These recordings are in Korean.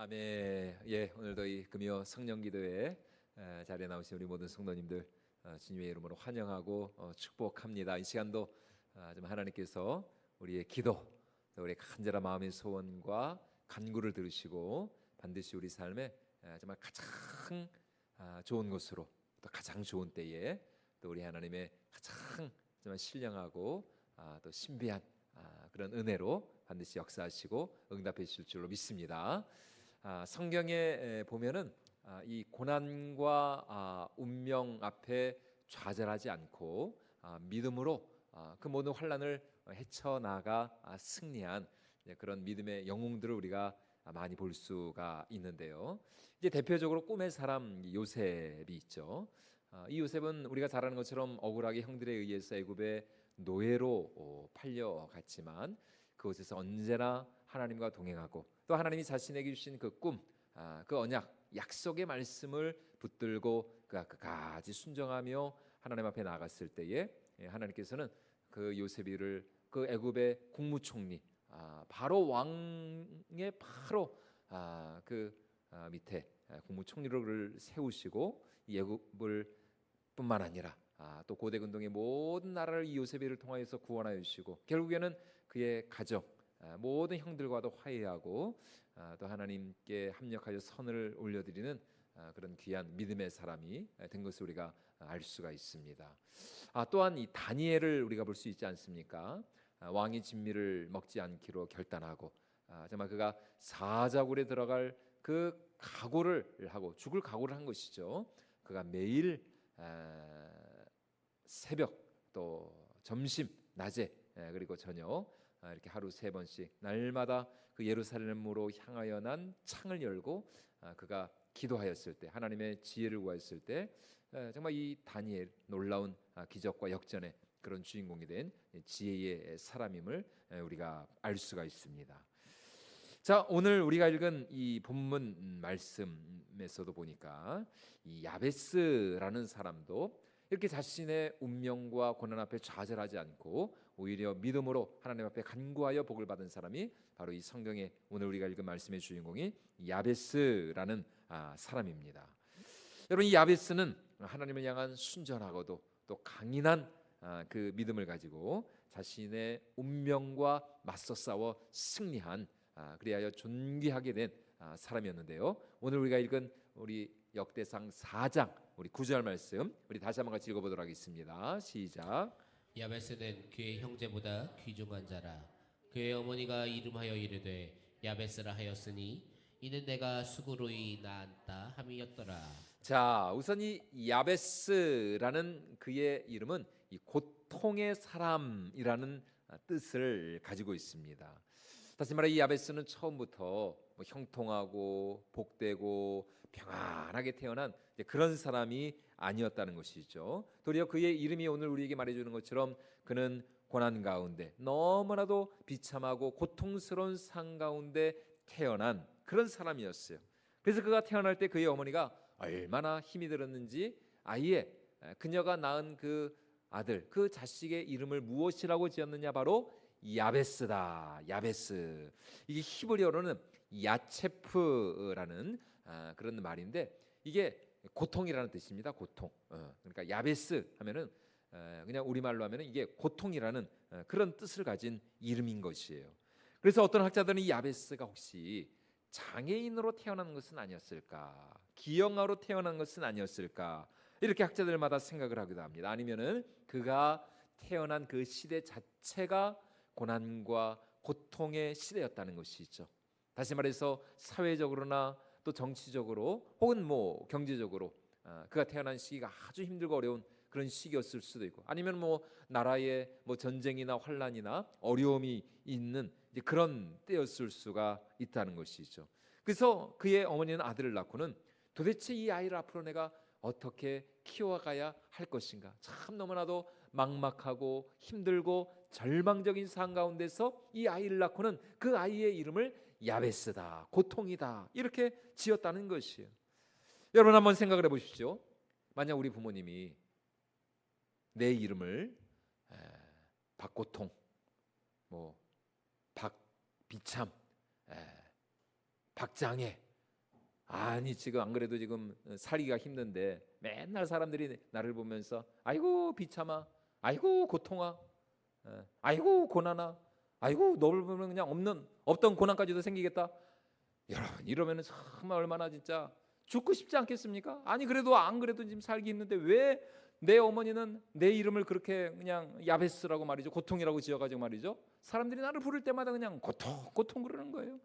아멘. 예, 오늘도 이 금요 성령기도회 자리에 나오신 우리 모든 성도님들 주님의 이름으로 환영하고 축복합니다. 이 시간도 좀 하나님께서 우리의 기도, 또 우리의 간절한 마음의 소원과 간구를 들으시고 반드시 우리 삶에 정말 가장 좋은 곳으로, 또 가장 좋은 때에 또 우리 하나님의 가장 정말 신령하고 또 신비한 그런 은혜로 반드시 역사하시고 응답해 주실 줄로 믿습니다. 성경에 보면은 이 고난과 운명 앞에 좌절하지 않고 믿음으로 그 모든 환난을 헤쳐나가 승리한 그런 믿음의 영웅들을 우리가 많이 볼 수가 있는데요. 이제 대표적으로 꿈의 사람 요셉이 있죠. 이 요셉은 우리가 잘 아는 것처럼 억울하게 형들에 의해서 애굽의 노예로 팔려갔지만 그곳에서 언제나 하나님과 동행하고 또 하나님이 자신에게 주신 그 꿈, 그 언약, 약속의 말씀을 붙들고 그가 끝까지 순종하며 하나님 앞에 나갔을 때에 하나님께서는 그 요셉이를 그 애굽의 국무총리, 바로 왕의 바로 그 밑에 국무총리를 세우시고 이 애굽을 뿐만 아니라 또 고대 근동의 모든 나라를 이 요셉이를 통하여서 구원하여 주시고 결국에는 그의 가정 모든 형들과도 화해하고 또 하나님께 합력하여 선을 올려드리는 그런 귀한 믿음의 사람이 된 것을 우리가 알 수가 있습니다. 또한 이 다니엘을 우리가 볼 수 있지 않습니까? 왕의 진미를 먹지 않기로 결단하고 정말 그가 사자굴에 들어갈 그 각오를 하고 죽을 각오를 한 것이죠. 그가 매일 새벽 또 점심 낮에 그리고 저녁 이렇게 하루 3번씩 날마다 그 예루살렘으로 향하여 난 창을 열고 그가 기도하였을 때 하나님의 지혜를 구하였을 때 정말 이 다니엘 놀라운 기적과 역전의 그런 주인공이 된 지혜의 사람임을 우리가 알 수가 있습니다. 자, 오늘 우리가 읽은 이 본문 말씀에서도 보니까 이 야베스라는 사람도 이렇게 자신의 운명과 고난 앞에 좌절하지 않고 오히려 믿음으로 하나님 앞에 간구하여 복을 받은 사람이 바로 이 성경에 오늘 우리가 읽은 말씀의 주인공이 야베스라는 사람입니다. 여러분, 이 야베스는 하나님을 향한 순전하고도 또 강인한 그 믿음을 가지고 자신의 운명과 맞서 싸워 승리한 그리하여 존귀하게 된 사람이었는데요. 오늘 우리가 읽은 우리 역대상 4장 우리 9절 말씀 우리 다시 한번 같이 읽어보도록 하겠습니다. 시작. 야베스는 그의 형제보다 귀중한 자라. 그의 어머니가 이름하여 이르되 야베스라 하였으니 이는 내가 수고로이 낳았다 함이었더라. 자, 우선 이 야베스라는 그의 이름은 이 고통의 사람이라는 뜻을 가지고 있습니다. 다시 말해 이 야베스는 처음부터 형통하고 복되고 평안하게 태어난 그런 사람이 아니었다는 것이죠. 도리어 그의 이름이 오늘 우리에게 말해주는 것처럼 그는 고난 가운데 너무나도 비참하고 고통스러운 삶 가운데 태어난 그런 사람이었어요. 그래서 그가 태어날 때 그의 어머니가 얼마나 힘이 들었는지 아예 그녀가 낳은 그 아들 그 자식의 이름을 무엇이라고 지었느냐, 바로 야베스다. 야베스. 이게 히브리어로는 야체프라는 그런 말인데 이게 고통이라는 뜻입니다. 고통. 그러니까 야베스 하면은 그냥 우리말로 하면은 이게 고통이라는 그런 뜻을 가진 이름인 것이에요. 그래서 어떤 학자들은 이 야베스가 혹시 장애인으로 태어난 것은 아니었을까, 기형아로 태어난 것은 아니었을까, 이렇게 학자들마다 생각을 하기도 합니다. 아니면은 그가 태어난 그 시대 자체가 고난과 고통의 시대였다는 것이죠. 다시 말해서 사회적으로나 또 정치적으로 혹은 경제적으로 그가 태어난 시기가 아주 힘들고 어려운 그런 시기였을 수도 있고, 아니면 나라에 전쟁이나 환란이나 어려움이 있는 이제 그런 때였을 수가 있다는 것이죠. 그래서 그의 어머니는 아들을 낳고는 도대체 이 아이를 앞으로 내가 어떻게 키워가야 할 것인가, 참 너무나도 막막하고 힘들고 절망적인 상황 가운데서 이 아이를 낳고는 그 아이의 이름을 야베스다, 고통이다, 이렇게 지었다는 것이에요. 여러분 한번 생각을 해보십시오. 만약 우리 부모님이 내 이름을 박고통, 박비참, 박장애 아니 지금 안 그래도 지금 살기가 힘든데 맨날 사람들이 나를 보면서 아이고 비참아, 아이고 고통아, 아이고 고난아, 아이고 너를 보면 그냥 없던 고난까지도 생기겠다. 여러분 이러면은 정말 얼마나 진짜 죽고 싶지 않겠습니까? 아니 그래도 안 그래도 지금 살기 힘든데 왜 내 어머니는 내 이름을 그렇게 그냥 야베스라고 말이죠, 고통이라고 지어가지고 말이죠, 사람들이 나를 부를 때마다 그냥 고통 고통 그러는 거예요.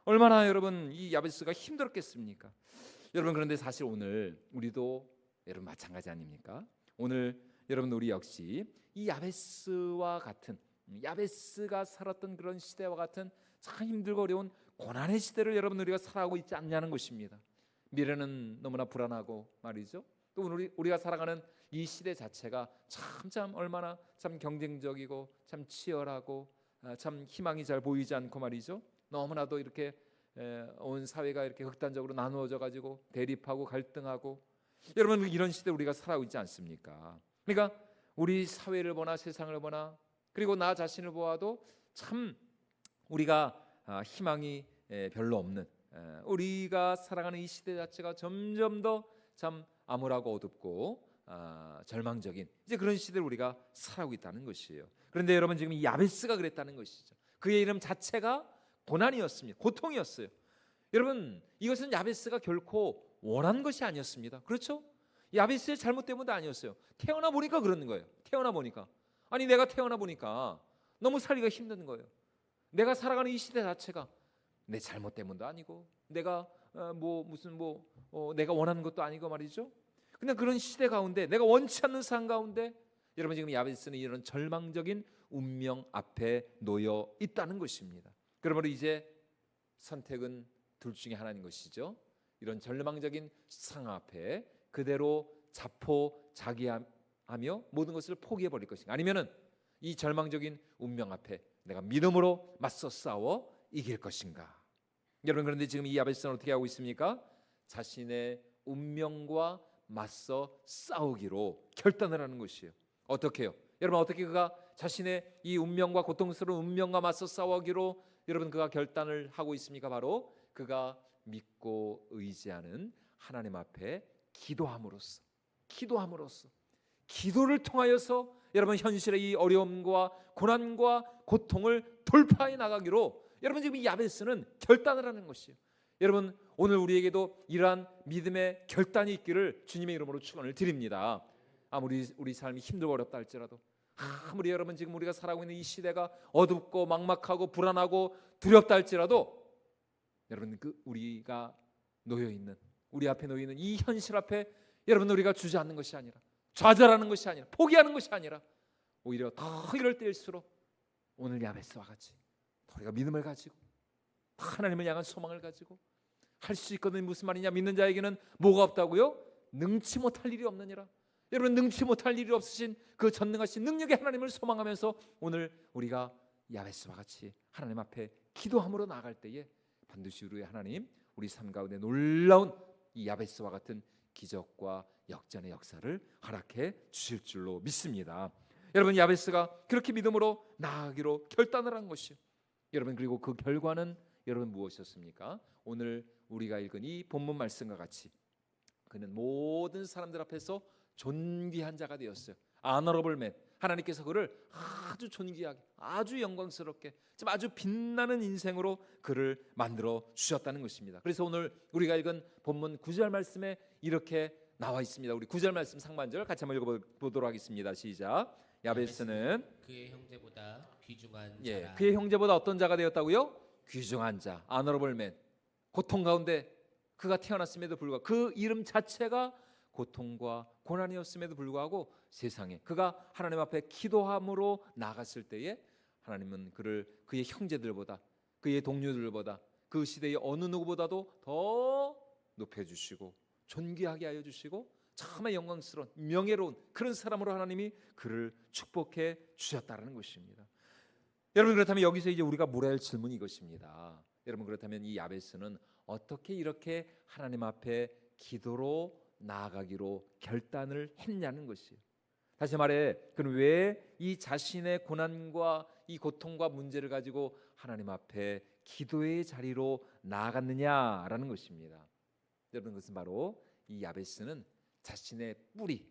얼마나 여러분 이 야베스가 힘들었겠습니까? 여러분 그런데 사실 오늘 우리도 여러분 마찬가지 아닙니까? 오늘 여러분 우리 역시 이 야베스와 같은, 야베스가 살았던 그런 시대와 같은 참 힘들고 어려운 고난의 시대를 여러분 우리가 살아가고 있지 않냐는 것입니다. 미래는 너무나 불안하고 말이죠. 또 우리가 살아가는 이 시대 자체가 참 얼마나 참 경쟁적이고 참 치열하고 참 희망이 잘 보이지 않고 말이죠. 너무나도 이렇게 온 사회가 이렇게 극단적으로 나누어져 가지고 대립하고 갈등하고, 여러분 이런 시대 우리가 살아오고 있지 않습니까? 그러니까 우리 사회를 보나 세상을 보나 그리고 나 자신을 보아도 참 우리가 희망이 별로 없는, 우리가 살아가는 이 시대 자체가 점점 더 참 암울하고 어둡고 절망적인 이제 그런 시대를 우리가 살아오고 있다는 것이에요. 그런데 여러분 지금 이 야베스가 그랬다는 것이죠. 그의 이름 자체가 고난이었습니다. 고통이었어요. 여러분 이것은 야베스가 결코 원한 것이 아니었습니다. 그렇죠? 야베스의 잘못 때문도 아니었어요. 태어나 보니까 그러는 거예요. 태어나 보니까, 아니 내가 태어나 보니까 너무 살기가 힘든 거예요. 내가 살아가는 이 시대 자체가 내 잘못 때문도 아니고 내가 내가 원하는 것도 아니고 말이죠. 그냥 그런 시대 가운데 내가 원치 않는 상황 가운데 여러분 지금 야베스는 이런 절망적인 운명 앞에 놓여 있다는 것입니다. 그러므로 이제 선택은 둘 중에 하나인 것이죠. 이런 절망적인 상황 앞에 그대로 자포자기하며 모든 것을 포기해 버릴 것인가, 아니면은 이 절망적인 운명 앞에 내가 믿음으로 맞서 싸워 이길 것인가. 여러분 그런데 지금 이 야베스는 어떻게 하고 있습니까? 자신의 운명과 맞서 싸우기로 결단을 하는 것이에요. 어떻게요? 여러분 어떻게 그가 자신의 이 운명과 고통스러운 운명과 맞서 싸우기로 여러분 그가 결단을 하고 있습니까? 바로 그가 믿고 의지하는 하나님 앞에 기도함으로써 기도를 통하여서 여러분 현실의 이 어려움과 고난과 고통을 돌파해 나가기로 여러분 지금 이 야베스는 결단을 하는 것이에요. 여러분 오늘 우리에게도 이러한 믿음의 결단이 있기를 주님의 이름으로 축원을 드립니다. 아무리 우리 삶이 힘들고 어렵다 할지라도, 아무리 여러분 지금 우리가 살아가고 있는 이 시대가 어둡고 막막하고 불안하고 두렵다 할지라도 여러분 우리가 놓여있는, 우리 앞에 놓여있는 이 현실 앞에 여러분 우리가 주저앉는 것이 아니라, 좌절하는 것이 아니라, 포기하는 것이 아니라 오히려 더 이럴 때일수록 오늘 야베스와 같이 우리가 믿음을 가지고 하나님을 향한 소망을 가지고 할 수 있거든. 무슨 말이냐? 믿는 자에게는 뭐가 없다고요? 능치 못할 일이 없느니라. 여러분 능치 못할 일이 없으신 그 전능하신 능력의 하나님을 소망하면서 오늘 우리가 야베스와 같이 하나님 앞에 기도함으로 나아갈 때에 반드시 우리의 하나님 우리 삶 가운데 놀라운 이 야베스와 같은 기적과 역전의 역사를 허락해 주실 줄로 믿습니다. 여러분 야베스가 그렇게 믿음으로 나아가기로 결단을 한 것이요. 여러분 그리고 그 결과는 여러분 무엇이었습니까? 오늘 우리가 읽은 이 본문 말씀과 같이 그는 모든 사람들 앞에서 존귀한 자가 되었어요. honorable man. 하나님께서 그를 아주 존귀하게, 아주 영광스럽게, 아주 빛나는 인생으로 그를 만들어 주셨다는 것입니다. 그래서 오늘 우리가 읽은 본문 9절 말씀에 이렇게 나와 있습니다. 우리 9절 말씀 상반절 같이 한번 읽어보도록 하겠습니다. 시작. 야베스는 그의 형제보다 귀중한 예, 자라. 그의 형제보다 어떤 자가 되었다고요? 귀중한 자, honorable man. 고통 가운데 그가 태어났음에도 불구하고 그 이름 자체가 고통과 고난이었음에도 불구하고 세상에 그가 하나님 앞에 기도함으로 나갔을 때에 하나님은 그를 그의 형제들보다, 그의 동료들보다, 그 시대의 어느 누구보다도 더 높여주시고 존귀하게 하여 주시고 참의 영광스러운 명예로운 그런 사람으로 하나님이 그를 축복해 주셨다는 것입니다. 여러분 그렇다면 여기서 이제 우리가 물어야 할 질문이 이것입니다. 여러분 그렇다면 이 야베스는 어떻게 이렇게 하나님 앞에 기도로 나아가기로 결단을 했냐는 것이에요. 다시 말해 그는 왜 이 자신의 고난과 이 고통과 문제를 가지고 하나님 앞에 기도의 자리로 나아갔느냐라는 것입니다. 여러분 그것은 바로 이 야베스는 자신의 뿌리,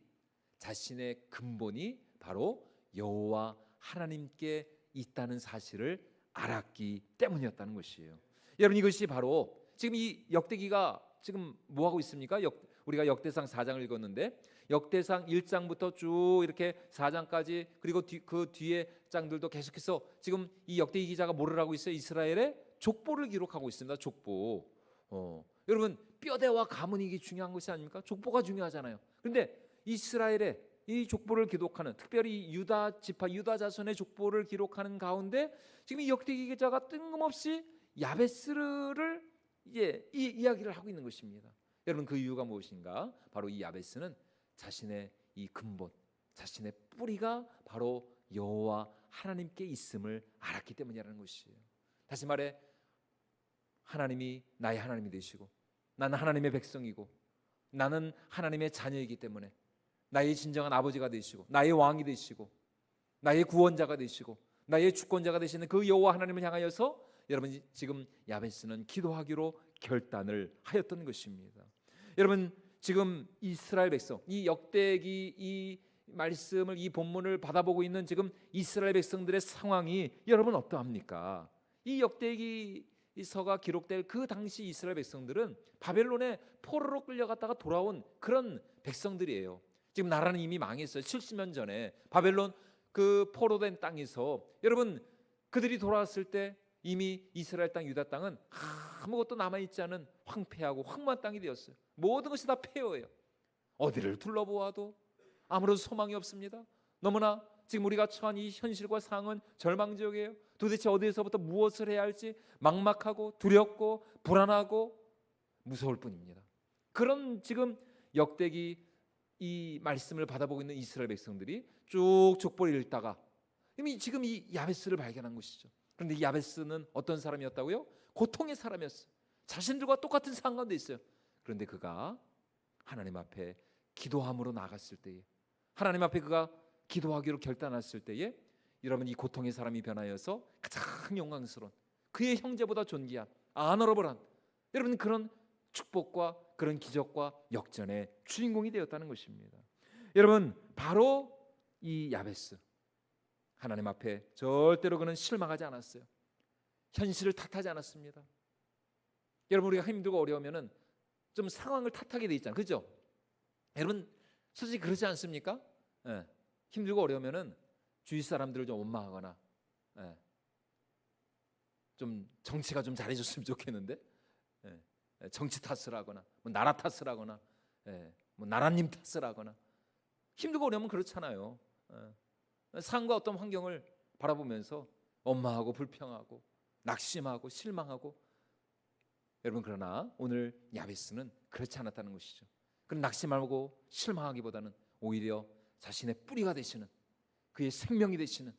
자신의 근본이 바로 여호와 하나님께 있다는 사실을 알았기 때문이었다는 것이에요. 여러분 이것이 바로 지금 이 역대기가 지금 뭐 하고 있습니까? 우리가 역대상 4장을 읽었는데 역대상 1장부터 쭉 이렇게 4장까지 그리고 그 뒤에 장들도 계속해서 지금 이 역대기 기자가 뭐를 하고 있어요? 이스라엘의 족보를 기록하고 있습니다. 족보. 여러분 뼈대와 가문이 이게 중요한 것이 아닙니까? 족보가 중요하잖아요. 그런데 이스라엘의 이 족보를 기록하는 특별히 유다 지파 유다 자손의 족보를 기록하는 가운데 지금 이 역대기 기자가 뜬금없이 야베스를 이제 이 이야기를 하고 있는 것입니다. 여러분 그 이유가 무엇인가? 바로 이 야베스는 자신의 이 근본, 자신의 뿌리가 바로 여호와 하나님께 있음을 알았기 때문이라는 것이에요. 다시 말해 하나님이 나의 하나님이 되시고 나는 하나님의 백성이고 나는 하나님의 자녀이기 때문에 나의 진정한 아버지가 되시고 나의 왕이 되시고 나의 구원자가 되시고 나의 주권자가 되시는 그 여호와 하나님을 향하여서 여러분 지금 야베스는 기도하기로 결단을 하였던 것입니다. 여러분 지금 이스라엘 백성 이 역대기 이 말씀을 이 본문을 받아보고 있는 지금 이스라엘 백성들의 상황이 여러분 어떠합니까? 이 역대기서가 기록될 그 당시 이스라엘 백성들은 바벨론의 포로로 끌려갔다가 돌아온 그런 백성들이에요. 지금 나라는 이미 망했어요. 70년 전에 바벨론 그 포로된 땅에서 여러분 그들이 돌아왔을 때 이미 이스라엘 땅 유다 땅은 아무것도 남아있지 않은 황폐하고 황무한 땅이 되었어요. 모든 것이 다 폐허예요. 어디를 둘러보아도 아무런 소망이 없습니다. 너무나 지금 우리가 처한 이 현실과 상황은 절망적이에요. 도대체 어디에서부터 무엇을 해야 할지 막막하고 두렵고 불안하고 무서울 뿐입니다. 그런 지금 역대기 이 말씀을 받아보고 있는 이스라엘 백성들이 쭉 족보를 읽다가 이미 지금 이 야베스를 발견한 것이죠. 그런데 이 야베스는 어떤 사람이었다고요? 고통의 사람이었어요. 자신들과 똑같은 상황 가운데 있어요. 그런데 그가 하나님 앞에 기도함으로 나갔을 때에 하나님 앞에 그가 기도하기로 결단했을 때에 여러분 이 고통의 사람이 변하여서 가장 영광스러운 그의 형제보다 존귀한 아너러블한 여러분 그런 축복과 그런 기적과 역전의 주인공이 되었다는 것입니다. 여러분 바로 이 야베스 하나님 앞에 절대로 그는 실망하지 않았어요. 현실을 탓하지 않았습니다. 여러분 우리가 힘들고 어려우면은 좀 상황을 탓하게 돼 있잖아요. 그죠? 여러분 솔직히 그러지 않습니까? 예. 힘들고 어려우면은 주위 사람들을 좀 원망하거나 예. 좀 정치가 좀 잘해줬으면 좋겠는데 예. 정치 탓을 하거나 뭐 나라 탓을 하거나 예. 뭐 나라님 탓을 하거나 힘들고 어려우면 그렇잖아요. 예. 상과 어떤 환경을 바라보면서 원망하고 불평하고 낙심하고 실망하고 여러분 그러나 오늘 야베스는 그렇지 않았다는 것이죠. 그런 낙심하고 실망하기보다는 오히려 자신의 뿌리가 되시는 그의 생명이 되시는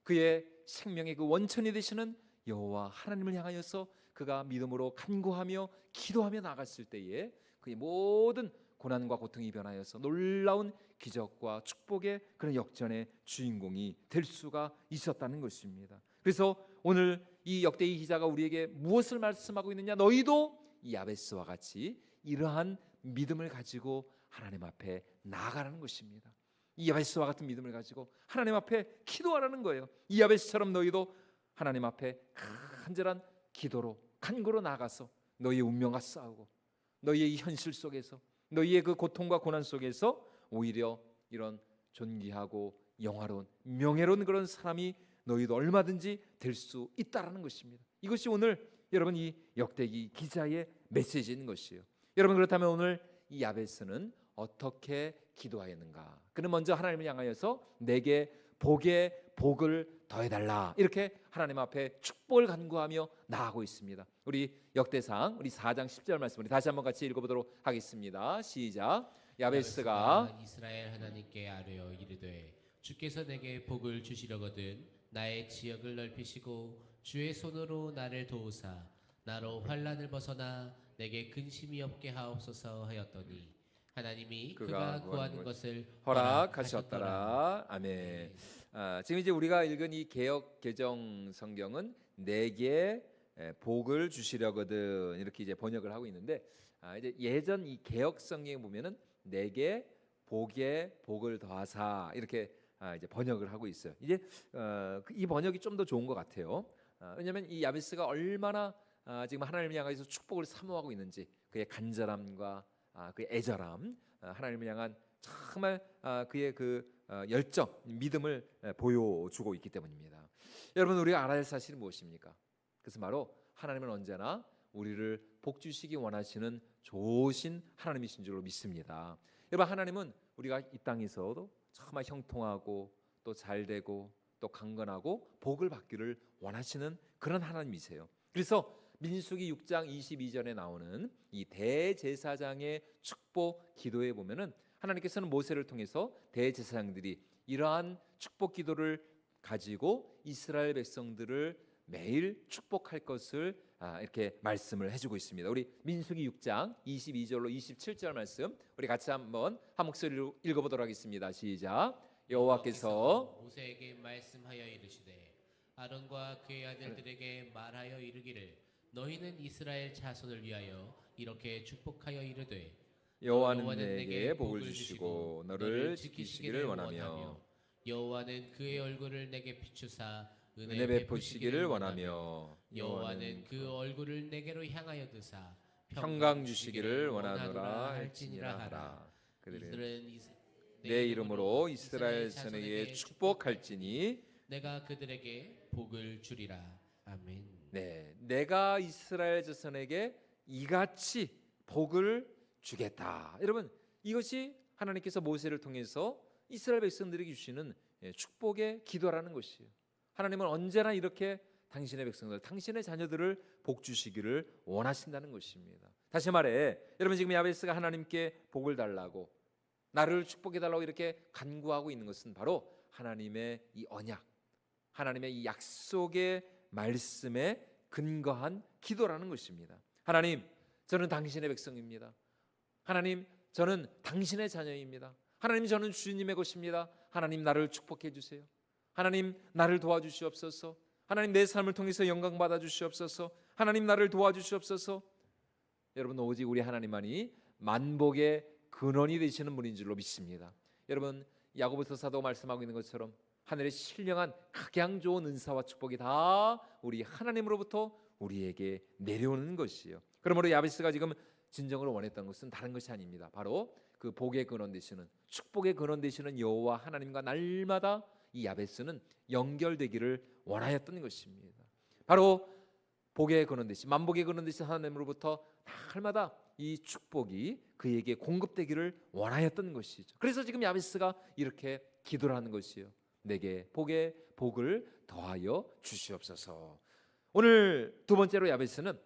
그의 생명의 그 원천이 되시는 여호와 하나님을 향하여서 그가 믿음으로 간구하며 기도하며 나갔을 때에 그의 모든 고난과 고통이 변하여서 놀라운 기적과 축복의 그런 역전의 주인공이 될 수가 있었다는 것입니다. 그래서 오늘 이 역대기 기자가 우리에게 무엇을 말씀하고 있느냐? 너희도 이 야베스와 같이 이러한 믿음을 가지고 하나님 앞에 나아가라는 것입니다. 이 야베스와 같은 믿음을 가지고 하나님 앞에 기도하라는 거예요. 이 야베스처럼 너희도 하나님 앞에 간절한 기도로 간구로 나가서 너희의 운명과 싸우고 너희의 이 현실 속에서 너희의 그 고통과 고난 속에서 오히려 이런 존귀하고 영화로운 명예로운 그런 사람이 너희도 얼마든지 될 수 있다라는 것입니다. 이것이 오늘 여러분 이 역대기 기자의 메시지인 것이에요. 여러분 그렇다면 오늘 이 야베스는 어떻게 기도하였는가? 그는 먼저 하나님을 향하여서 내게 복에 복을 더해달라 이렇게 하나님 앞에 축복을 간구하며 나아가고 있습니다. 우리 역대상 우리 4장 10절 말씀 우리 다시 한번 같이 읽어보도록 하겠습니다. 시작. 야베스가 이스라엘 하나님께 아뢰어 이르되 주께서 내게 복을 주시려거든 나의 지역을 넓히시고 주의 손으로 나를 도우사 나로 환난을 벗어나 내게 근심이 없게 하옵소서 하였더니 하나님이 그가 구하는 것을 허락하셨더라. 아멘. 지금 이제 우리가 읽은 이 개역 개정 성경은 내게 복을 주시려거든 이렇게 이제 번역을 하고 있는데 이제 예전 이 개역 성경에 보면은 내게 복에 복을 더하사 이렇게 이제 번역을 하고 있어요. 이제 이 번역이 좀 더 좋은 것 같아요. 왜냐하면 이 야베스가 얼마나 지금 하나님을 향해서 축복을 사모하고 있는지 그의 간절함과 그의 애절함, 하나님을 향한 정말 그의 그 열정, 믿음을 보여주고 있기 때문입니다. 여러분 우리가 알아야 할 사실은 무엇입니까? 그것은 바로 하나님은 언제나 우리를 복 주시기 원하시는 좋으신 하나님이신 줄로 믿습니다. 여러분 하나님은 우리가 이 땅에서도 정말 형통하고 또 잘되고 또 강건하고 복을 받기를 원하시는 그런 하나님이세요. 그래서 민수기 6장 22절에 나오는 이 대제사장의 축복 기도에 보면은 하나님께서는 모세를 통해서 대제사장들이 이러한 축복 기도를 가지고 이스라엘 백성들을 매일 축복할 것을 이렇게 말씀을 해주고 있습니다. 우리 민수기 6장 22절로 27절 말씀 우리 같이 한번 한 목소리로 읽어보도록 하겠습니다. 시작. 여호와께서 모세에게 말씀하여 이르시되 아론과 그의 아들들에게 말하여 이르기를 너희는 이스라엘 자손을 위하여 이렇게 축복하여 이르되 여호와는 내게 복을 주시고 너를 지키시기를 원하며 여호와는 그의 얼굴을 내게 비추사 은혜 베푸시기를 원하며 여호와는 그 얼굴을 내게로 향하여 드사 평강 주시기를 원하노라 할지니라 하라. 그들은 내 이름으로 이스라엘 자손에게 축복할지니 내가 그들에게 복을 주리라. 아멘. 네, 내가 이스라엘 자손에게 이같이 복을 주겠다. 여러분 이것이 하나님께서 모세를 통해서 이스라엘 백성들에게 주시는 축복의 기도라는 것이에요. 하나님은 언제나 이렇게 당신의 백성들, 당신의 자녀들을 복 주시기를 원하신다는 것입니다. 다시 말해, 여러분 지금 야베스가 하나님께 복을 달라고 나를 축복해 달라고 이렇게 간구하고 있는 것은 바로 하나님의 이 언약, 하나님의 이 약속의 말씀에 근거한 기도라는 것입니다. 하나님, 저는 당신의 백성입니다. 하나님, 저는 당신의 자녀입니다. 하나님, 저는 주님의 것입니다. 하나님, 나를 축복해 주세요. 하나님, 나를 도와주시옵소서. 하나님, 내 삶을 통해서 영광 받아 주시옵소서. 하나님, 나를 도와주시옵소서. 여러분, 오직 우리 하나님만이 만복의 근원이 되시는 분인 줄로 믿습니다. 여러분, 야고보서 사도가 말씀하고 있는 것처럼 하늘의 신령한 각양 좋은 은사와 축복이 다 우리 하나님으로부터 우리에게 내려오는 것이요. 그러므로 야베스가 지금 진정으로 원했던 것은 다른 것이 아닙니다. 바로 그 복의 근원 되시는, 축복의 근원 되시는 여호와 하나님과 날마다 이 야베스는 연결되기를 원하였던 것입니다. 바로 복의 근원 되신, 만복의 근원 되신 하나님으로부터 날마다 이 축복이 그에게 공급되기를 원하였던 것이죠. 그래서 지금 야베스가 이렇게 기도를 하는 것이요. 내게 복의 복을 더하여 주시옵소서. 오늘 두 번째로 야베스는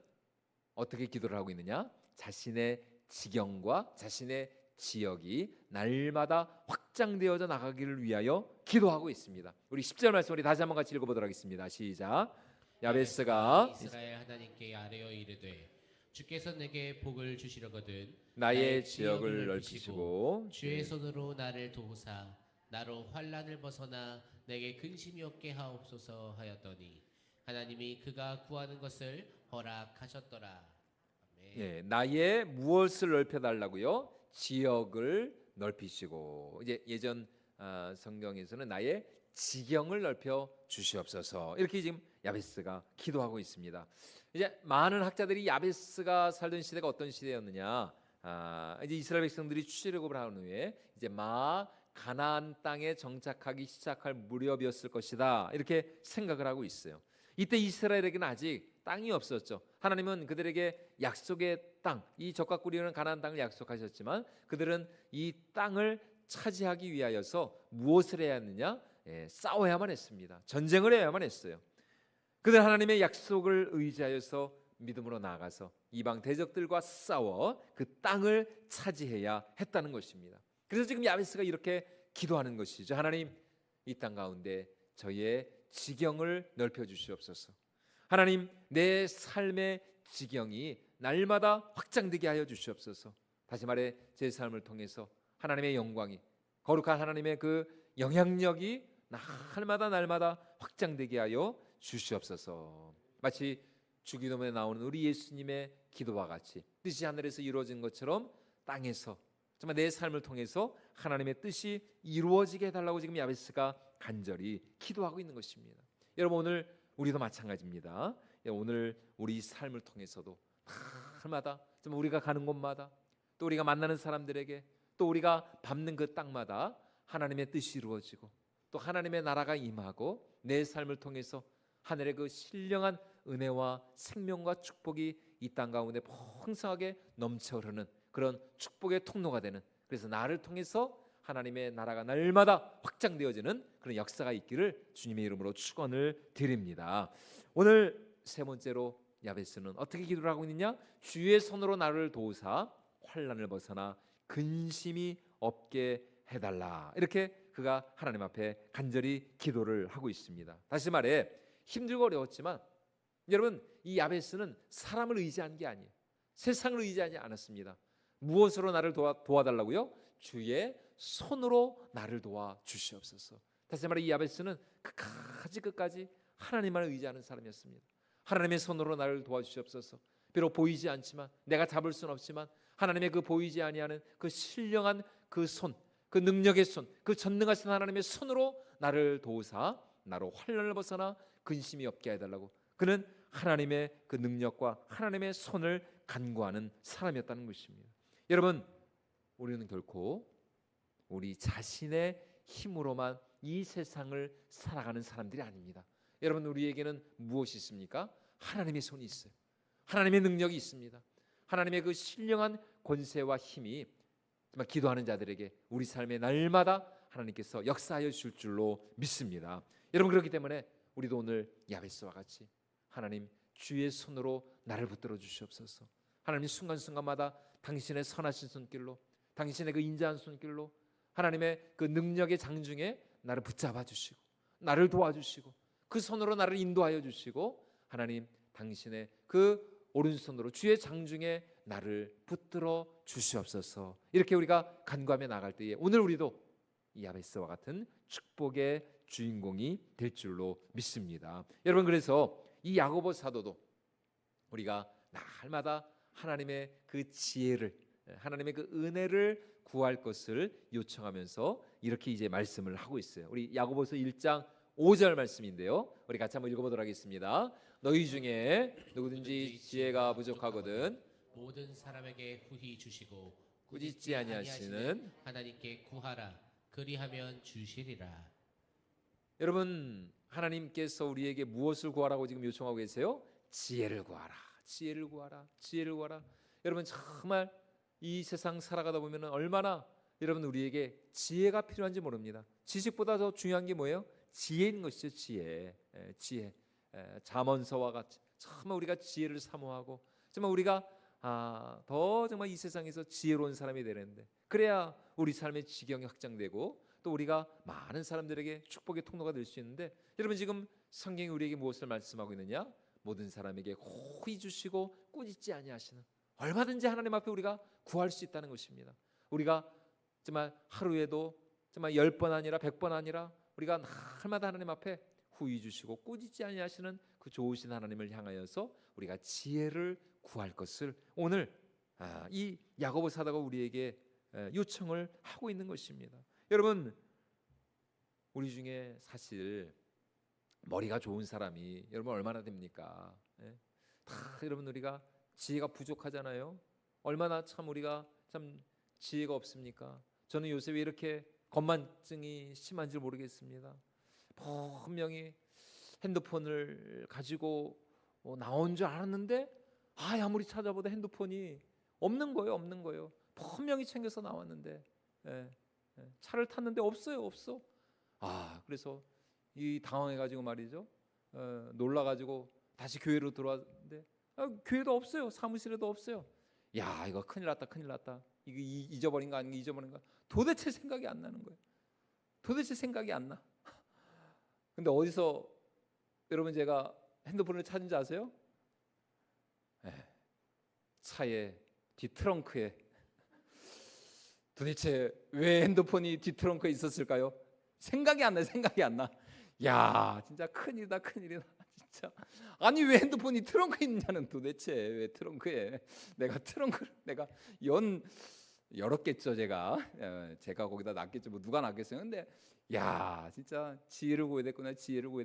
어떻게 기도를 하고 있느냐? 자신의 지경과 자신의 지역이 날마다 확장되어져 나가기를 위하여 기도하고 있습니다. 우리 10절 말씀 우리 다시 한번 같이 읽어보도록 하겠습니다. 시작. 야베스가 이스라엘 하나님께 아뢰어 이르되 주께서 내게 복을 주시려거든 나의 지역을 넓히시고 주의 손으로 나를 도우사 나로 환난을 벗어나 내게 근심이 없게 하옵소서 하였더니 하나님이 그가 구하는 것을 허락하셨더라. 아멘. 예, 나의 무엇을 넓혀달라고요? 지역을 넓히시고 이제 예전 성경에서는 나의 지경을 넓혀 주시옵소서 이렇게 지금 야베스가 기도하고 있습니다. 이제 많은 학자들이 야베스가 살던 시대가 어떤 시대였느냐? 이제 이스라엘 백성들이 출애굽을 한 후에 이제 가나안 땅에 정착하기 시작할 무렵이었을 것이다 이렇게 생각을 하고 있어요. 이때 이스라엘에게는 아직 땅이 없었죠. 하나님은 그들에게 약속의 땅, 이 적과 꿀이는 가나안 땅을 약속하셨지만 그들은 이 땅을 차지하기 위하여서 무엇을 해야 했느냐? 싸워야만 했습니다. 전쟁을 해야만 했어요. 그들 하나님의 약속을 의지하여서 믿음으로 나아가서 이방 대적들과 싸워 그 땅을 차지해야 했다는 것입니다. 그래서 지금 야베스가 이렇게 기도하는 것이죠. 하나님, 이 땅 가운데 저의 지경을 넓혀 주시옵소서. 하나님, 내 삶의 지경이 날마다 확장되게 하여 주시옵소서. 다시 말해 제 삶을 통해서 하나님의 영광이, 거룩한 하나님의 그 영향력이 날마다 확장되게 하여 주시옵소서. 마치 주기도문에 나오는 우리 예수님의 기도와 같이 뜻이 하늘에서 이루어진 것처럼 땅에서 정말 내 삶을 통해서 하나님의 뜻이 이루어지게 해달라고 지금 야베스가 간절히 기도하고 있는 것입니다. 여러분, 오늘 우리도 마찬가지입니다. 오늘 우리 삶을 통해서도 날마다 정말 우리가 가는 곳마다 또 우리가 만나는 사람들에게 또 우리가 밟는 그 땅마다 하나님의 뜻이 이루어지고 또 하나님의 나라가 임하고 내 삶을 통해서 하늘의 그 신령한 은혜와 생명과 축복이 이 땅 가운데 풍성하게 넘쳐 흐르는 그런 축복의 통로가 되는, 그래서 나를 통해서 하나님의 나라가 날마다 확장되어지는 그런 역사가 있기를 주님의 이름으로 축원을 드립니다. 오늘 세 번째로 야베스는 어떻게 기도를 하고 있느냐? 주의 손으로 나를 도우사 환난을 벗어나 근심이 없게 해달라. 이렇게 그가 하나님 앞에 간절히 기도를 하고 있습니다. 다시 말해 힘들고 어려웠지만 여러분, 이 야베스는 사람을 의지한 게 아니에요. 세상을 의지하지 않았습니다. 무엇으로 나를 도와달라고요? 주의 손으로 나를 도와 주시옵소서. 다시 말해 이 야베스는 끝까지 하나님만 의지하는 사람이었습니다. 하나님의 손으로 나를 도와주시옵소서. 비록 보이지 않지만, 내가 잡을 수는 없지만 하나님의 그 보이지 아니하는 그 신령한 그 손, 그 능력의 손, 그 전능하신 하나님의 손으로 나를 도우사 나로 환난을 벗어나 근심이 없게 해달라고. 그는 하나님의 그 능력과 하나님의 손을 간구하는 사람이었다는 것입니다. 여러분, 우리는 결코 우리 자신의 힘으로만 이 세상을 살아가는 사람들이 아닙니다. 여러분, 우리에게는 무엇이 있습니까? 하나님의 손이 있어요. 하나님의 능력이 있습니다. 하나님의 그 신령한 권세와 힘이 정말 기도하는 자들에게 우리 삶의 날마다 하나님께서 역사하여 주실 줄로 믿습니다. 여러분, 그렇기 때문에 우리도 오늘 야베스와 같이 하나님 주의 손으로 나를 붙들어 주시옵소서. 하나님 순간순간마다 당신의 선하신 손길로, 당신의 그 인자한 손길로 하나님의 그 능력의 장중에 나를 붙잡아 주시고 나를 도와주시고 그 손으로 나를 인도하여 주시고 하나님 당신의 그 오른손으로 주의 장중에 나를 붙들어 주시옵소서. 이렇게 우리가 간구하며 나갈 때에 오늘 우리도 이 야베스와 같은 축복의 주인공이 될 줄로 믿습니다. 여러분, 그래서 이 야고보 사도도 우리가 날마다 하나님의 그 지혜를, 하나님의 그 은혜를 구할 것을 요청하면서 이렇게 이제 말씀을 하고 있어요. 우리 야고보서 1장 5절 말씀인데요, 우리 같이 한번 읽어보도록 하겠습니다. 너희 중에 누구든지 지혜가 부족하거든 모든 사람에게 후히 주시고 꾸짖지 아니하시는 하나님께 구하라. 그리하면 주시리라. 여러분, 하나님께서 우리에게 무엇을 구하라고 지금 요청하고 계세요? 지혜를 구하라. 지혜를 구하라. 지혜를 구하라. 여러분, 정말 이 세상 살아가다 보면 얼마나 여러분 우리에게 지혜가 필요한지 모릅니다. 지식보다 더 중요한 게 뭐예요? 지혜인 것이죠. 지혜. 잠언서와 같이 정말 우리가 지혜를 사모하고 정말 우리가 더 정말 이 세상에서 지혜로운 사람이 되는데, 그래야 우리 삶의 지경이 확장되고 또 우리가 많은 사람들에게 축복의 통로가 될 수 있는데, 여러분 지금 성경이 우리에게 무엇을 말씀하고 있느냐? 모든 사람에게 호히 주시고 꾸짖지 아니하시는, 얼마든지 하나님 앞에 우리가 구할 수 있다는 것입니다. 우리가 정말 하루에도 정말 10번 아니라 100번 아니라 우리가 날마다 하나님 앞에 후히 주시고 꾸짖지 아니하시는 그 좋으신 하나님을 향하여서 우리가 지혜를 구할 것을 오늘 이 야고보 사도가 우리에게 요청을 하고 있는 것입니다. 여러분, 우리 중에 사실 머리가 좋은 사람이 여러분 얼마나 됩니까? 다 여러분 우리가 지혜가 부족하잖아요. 얼마나 참 우리가 참 지혜가 없습니까? 저는 요새 왜 이렇게 건망증이 심한지 모르겠습니다. 분명히 핸드폰을 가지고 나온 줄 알았는데 아무리 찾아봐도 핸드폰이 없는 거예요. 분명히 챙겨서 나왔는데 차를 탔는데 없어요. 그래서 이 당황해가지고 말이죠. 놀라가지고 다시 교회로 들어왔는데 교회도 없어요. 사무실에도 없어요. 야, 이거 큰일 났다. 이거 잊어버린 거 아닌가? 도대체 생각이 안 나는 거예요. 도대체 생각이 안 나. 근데 어디서 여러분 제가 핸드폰을 찾은지 아세요? 차의 뒷트렁크에. 도대체 왜 핸드폰이 뒷트렁크에 있었을까요? 생각이 안 나. 야, 진짜 큰일이다. 진짜. 아니 왜 핸드폰이 트렁크에 있냐는 도대체 왜 트렁크에 내가 열었겠죠 제가 거기다 놨겠죠 뭐 누가 놨겠어요. 근데 야 진짜 지혜를 구해야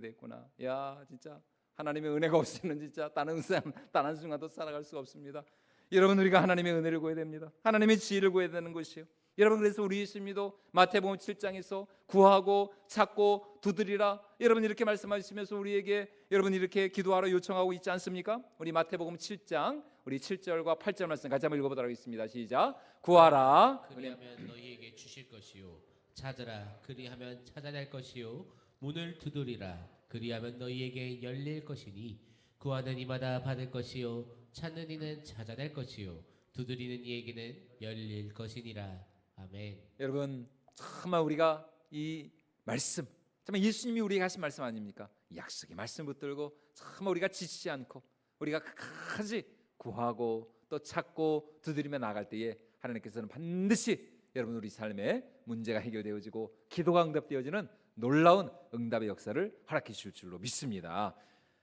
됐구나. 야 진짜 하나님의 은혜가 없이는 진짜 다른 순간도 살아갈 수가 없습니다. 여러분 우리가 하나님의 은혜를 구해야 됩니다. 하나님의 지혜를 구해야 되는 것이요. 여러분 그래서 우리 예수님도 마태복음 7장에서 구하고 찾고 두드리라 여러분 이렇게 말씀하시면서 우리에게 여러분 이렇게 기도하러 요청하고 있지 않습니까? 우리 마태복음 7장 우리 7절과 8절 말씀 같이 한번 읽어보도록 하겠습니다. 시작. 구하라 그리하면 너희에게 주실 것이요 찾으라 그리하면 찾아낼 것이요 문을 두드리라 그리하면 너희에게 열릴 것이니 구하는 이마다 받을 것이요 찾는 이는 찾아낼 것이요 두드리는 이에게는 열릴 것이니라. 아멘. 여러분 정말 우리가 이 말씀 정말 예수님이 우리에게 하신 말씀 아닙니까? 이 약속의 말씀 붙들고 정말 우리가 지치지 않고 우리가 끝까지 구하고 또 찾고 두드리며 나갈 때에 하나님께서는 반드시 여러분 우리 삶에 문제가 해결되어지고 기도가 응답되어지는 놀라운 응답의 역사를 허락해 주실 줄로 믿습니다.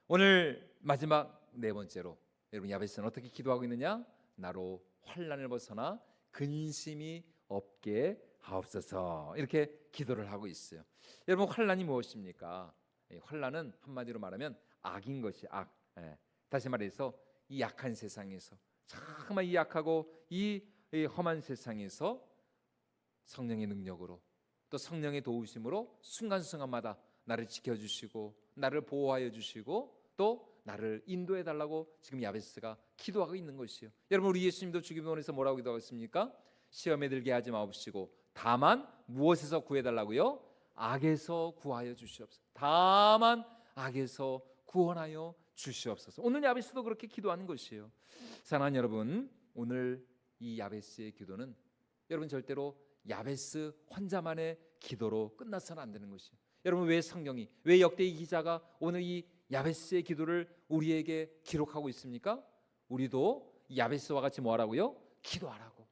오늘 마지막 네 번째로 여러분 야베스는 어떻게 기도하고 있느냐? 나로 환난을 벗어나 근심이 없게 하옵소서 이렇게 기도를 하고 있어요. 여러분 환난이 무엇입니까? 환난은 한마디로 말하면 악인 것이 악. 다시 말해서 이 약한 세상에서 정말 이 약하고 이 험한 세상에서 성령의 능력으로 또 성령의 도우심으로 순간순간마다 나를 지켜주시고 나를 보호하여 주시고 또 나를 인도해 달라고 지금 야베스가 기도하고 있는 것이요. 여러분 우리 예수님도 주기도문에서 뭐라고 기도하셨습니까? 시험에 들게 하지 마옵시고 다만 무엇에서 구해달라고요? 악에서 구하여 주시옵소서. 다만 악에서 구원하여 주시옵소서. 오늘 야베스도 그렇게 기도하는 것이에요. 사랑하는 여러분 오늘 이 야베스의 기도는 여러분 절대로 야베스 혼자만의 기도로 끝나서는 안 되는 것이에요. 여러분 왜 성경이 왜 역대의 기자가 오늘 이 야베스의 기도를 우리에게 기록하고 있습니까? 우리도 이 야베스와 같이 뭐하라고요? 기도하라고.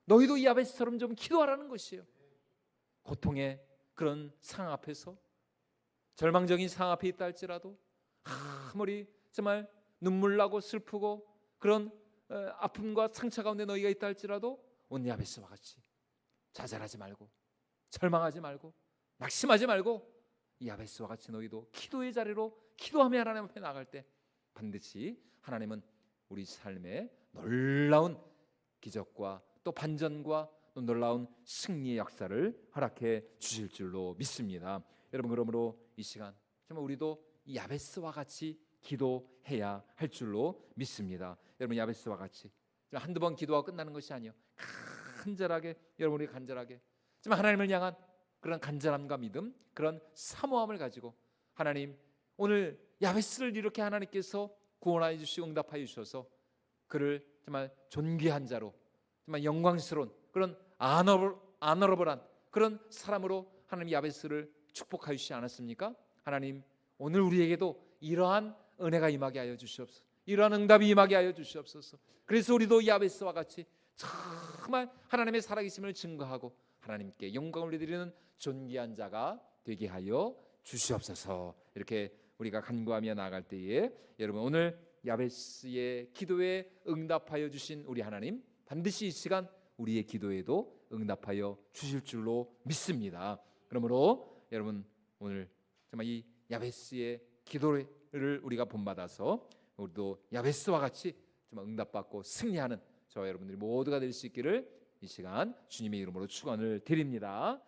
너희도 이 야베스처럼 좀 기도하라는 것이에요. 고통의 그런 상황 앞에서 절망적인 상황 앞에 있다 할지라도 아무리 정말 눈물 나고 슬프고 그런 아픔과 상처 가운데 너희가 있다 할지라도 오늘 야베스와 같이 좌절하지 말고 절망하지 말고 낙심하지 말고 이 야베스와 같이 너희도 기도의 자리로 기도하며 하나님 앞에 나갈 때 반드시 하나님은 우리 삶에 놀라운 기적과 또 반전과 또 놀라운 승리의 역사를 허락해 주실 줄로 믿습니다. 여러분 그러므로 이 시간 정말 우리도 이 야베스와 같이 기도해야 할 줄로 믿습니다. 여러분 야베스와 같이 한두 번 기도가 끝나는 것이 아니요 간절하게 여러분 우리 간절하게 정말 하나님을 향한 그런 간절함과 믿음 그런 사모함을 가지고 하나님 오늘 야베스를 이렇게 하나님께서 구원하여 주시고 응답하여 주셔서 그를 정말 존귀한 자로 정말 영광스러운 그런 아너러블한 그런 사람으로 하나님 야베스를 축복하여 주시지 않았습니까? 하나님 오늘 우리에게도 이러한 은혜가 임하게 하여 주시옵소서. 이러한 응답이 임하게 하여 주시옵소서. 그래서 우리도 야베스와 같이 정말 하나님의 살아계심을 증거하고 하나님께 영광을 드리는 존귀한 자가 되게 하여 주시옵소서. 이렇게 우리가 간구하며 나아갈 때에 여러분 오늘 야베스의 기도에 응답하여 주신 우리 하나님 반드시 이 시간 우리의 기도에도 응답하여 주실 줄로 믿습니다. 그러므로 여러분 오늘 정말 이 야베스의 기도를 우리가 본받아서 우리도 야베스와 같이 정말 응답받고 승리하는 저와 여러분들이 모두가 될 수 있기를 이 시간 주님의 이름으로 축원을 드립니다.